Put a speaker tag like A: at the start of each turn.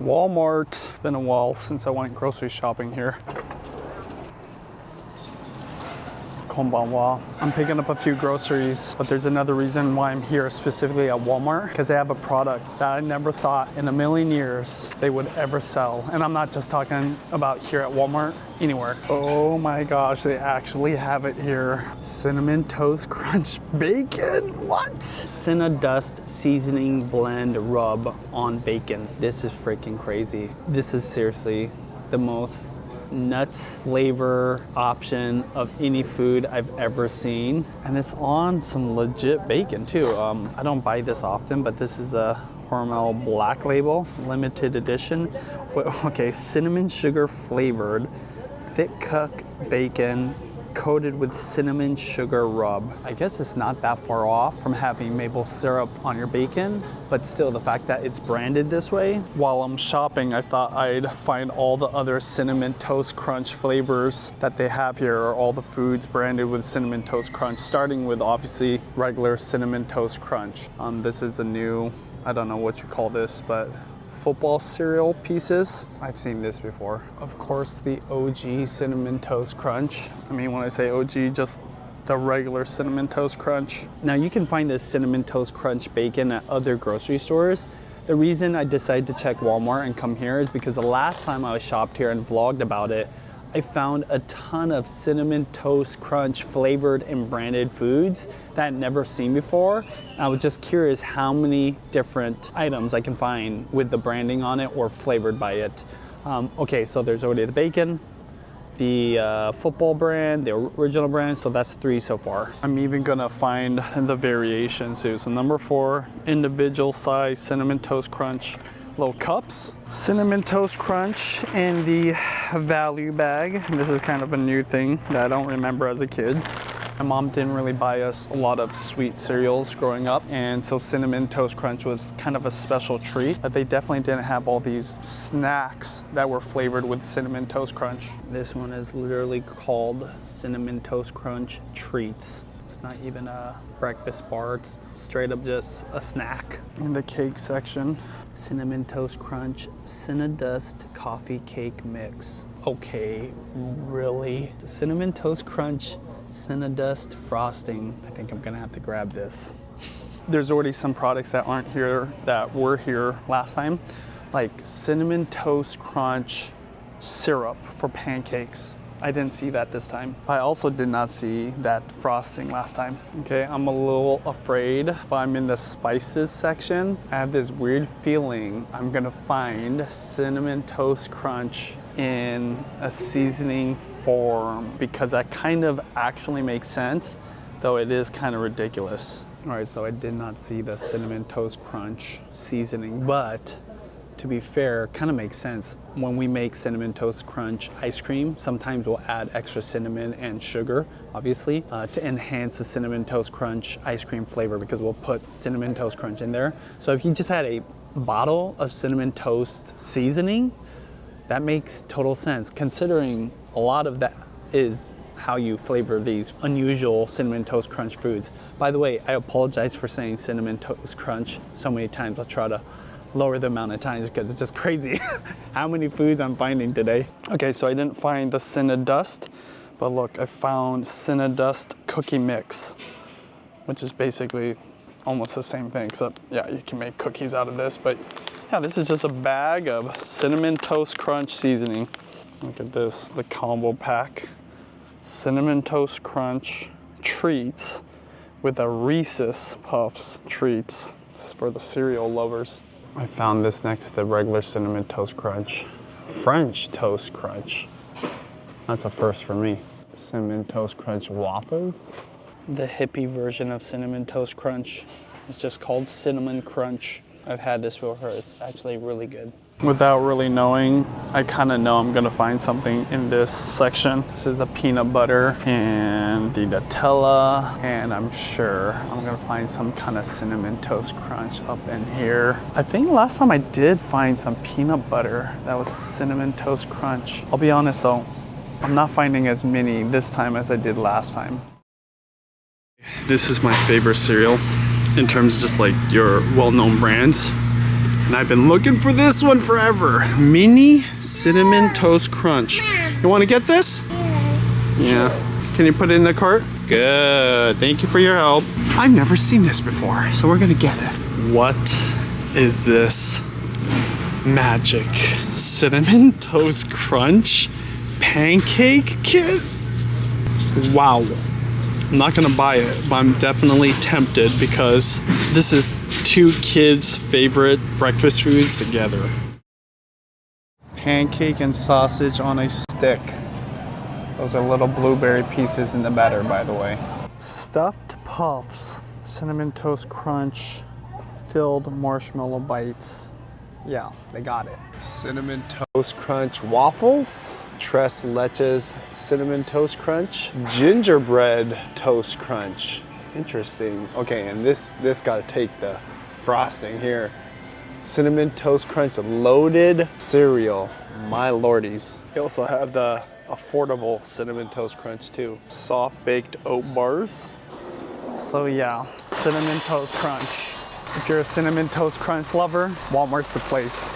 A: Walmart. Been a while since I went grocery shopping here. Konbanwa. I'm picking up a few groceries, but there's another reason why I'm here specifically at Walmart, because they have a product that I never thought in a million years they would ever sell. And I'm not just talking about here at Walmart, anywhere. Oh my gosh, they actually have it here. Cinnamon Toast Crunch Bacon? What? Cinnadust seasoning blend rub on bacon. This is freaking crazy. This is seriously the most nuts flavor option of any food I've ever seen, and it's on some legit bacon too. I don't buy this often, but this is a Hormel Black Label limited edition. Okay, cinnamon sugar flavored thick cook bacon coated with cinnamon sugar rub. I guess it's not that far off from having maple syrup on your bacon, but still the fact that it's branded this way. While I'm shopping, I thought I'd find all the other Cinnamon Toast Crunch flavors that they have here, or all the foods branded with Cinnamon Toast Crunch, starting with obviously regular Cinnamon Toast Crunch. This is a new, I don't know what you call this, but football cereal pieces. I've seen this before. Of course, the OG Cinnamon Toast Crunch. I mean, when I say OG, just the regular Cinnamon Toast Crunch. Now you can find this Cinnamon Toast Crunch bacon at other grocery stores. The reason I decided to check Walmart and come here is because the last time I shopped here and vlogged about it, I found a ton of Cinnamon Toast Crunch flavored and branded foods that I'd never seen before. I was just curious how many different items I can find with the branding on it or flavored by it. Okay, so there's already the bacon, the football brand, the original brand, so that's 3 so far. I'm even gonna find the variations too. So number 4, individual size Cinnamon Toast Crunch little cups. Cinnamon Toast Crunch in the value bag. This is kind of a new thing that I don't remember as a kid. My mom didn't really buy us a lot of sweet cereals growing up, and so Cinnamon Toast Crunch was kind of a special treat. But they definitely didn't have all these snacks that were flavored with Cinnamon Toast Crunch. This one is literally called Cinnamon Toast Crunch Treats. It's not even a breakfast bar, it's straight up just a snack. In the cake section, Cinnamon Toast Crunch Cinnadust Coffee Cake Mix. Okay, really? The Cinnamon Toast Crunch Cinnadust Frosting. I think I'm gonna have to grab this. There's already some products that aren't here that were here last time, like Cinnamon Toast Crunch syrup for pancakes. I didn't see that this time. I also did not see that frosting last time. Okay, I'm a little afraid, but I'm in the spices section. I have this weird feeling I'm gonna find Cinnamon Toast Crunch in a seasoning form, because that kind of actually makes sense, though it is kind of ridiculous. All right, so I did not see the Cinnamon Toast Crunch seasoning, but to be fair, kind of makes sense. When we make Cinnamon Toast Crunch ice cream, sometimes we'll add extra cinnamon and sugar, obviously, to enhance the Cinnamon Toast Crunch ice cream flavor, because we'll put Cinnamon Toast Crunch in there. So if you just had a bottle of Cinnamon Toast seasoning, that makes total sense, considering a lot of that is how you flavor these unusual Cinnamon Toast Crunch foods. By the way, I apologize for saying Cinnamon Toast Crunch so many times. I'll try to lower the amount of times because it's just crazy how many foods I'm finding today. Okay, so I didn't find the Cinnadust, but look, I found Cinnadust cookie mix, which is basically almost the same thing, except yeah, you can make cookies out of this. But yeah, this is just a bag of Cinnamon Toast Crunch seasoning. Look at this, the combo pack. Cinnamon Toast Crunch treats with a Reese's Puffs treats. This is for the cereal lovers. I found this next to the regular Cinnamon Toast Crunch. French Toast Crunch. That's a first for me. Cinnamon Toast Crunch waffles. The hippie version of Cinnamon Toast Crunch is just called Cinnamon Crunch. I've had this before, it's actually really good. Without really knowing, I kind of know I'm gonna find something in this section. This is the peanut butter and the Nutella, and I'm sure I'm gonna find some kind of Cinnamon Toast Crunch up in here. I think last time I did find some peanut butter that was Cinnamon Toast Crunch. I'll be honest though, I'm not finding as many this time as I did last time. This is my favorite cereal in terms of just like your well-known brands. And I've been looking for this one forever. Mini Cinnamon Toast Crunch. You want to get this? Yeah. Can you put it in the cart? Good. Thank you for your help. I've never seen this before, so we're gonna get it. What is this magic Cinnamon Toast Crunch pancake kit? Wow. I'm not gonna buy it, but I'm definitely tempted because this is two kids' favorite breakfast foods together. Pancake and sausage on a stick. Those are little blueberry pieces in the batter, by the way. Stuffed puffs, Cinnamon Toast Crunch, filled marshmallow bites. Yeah, they got it.
B: Cinnamon Toast Crunch waffles, Tres Leches Cinnamon Toast Crunch, gingerbread toast crunch. Interesting. Okay, and this gotta take the frosting here. Cinnamon Toast Crunch loaded cereal. My lordies. You also have the affordable Cinnamon Toast Crunch too. Soft baked oat bars.
A: So yeah, Cinnamon Toast Crunch. If you're a Cinnamon Toast Crunch lover, Walmart's the place.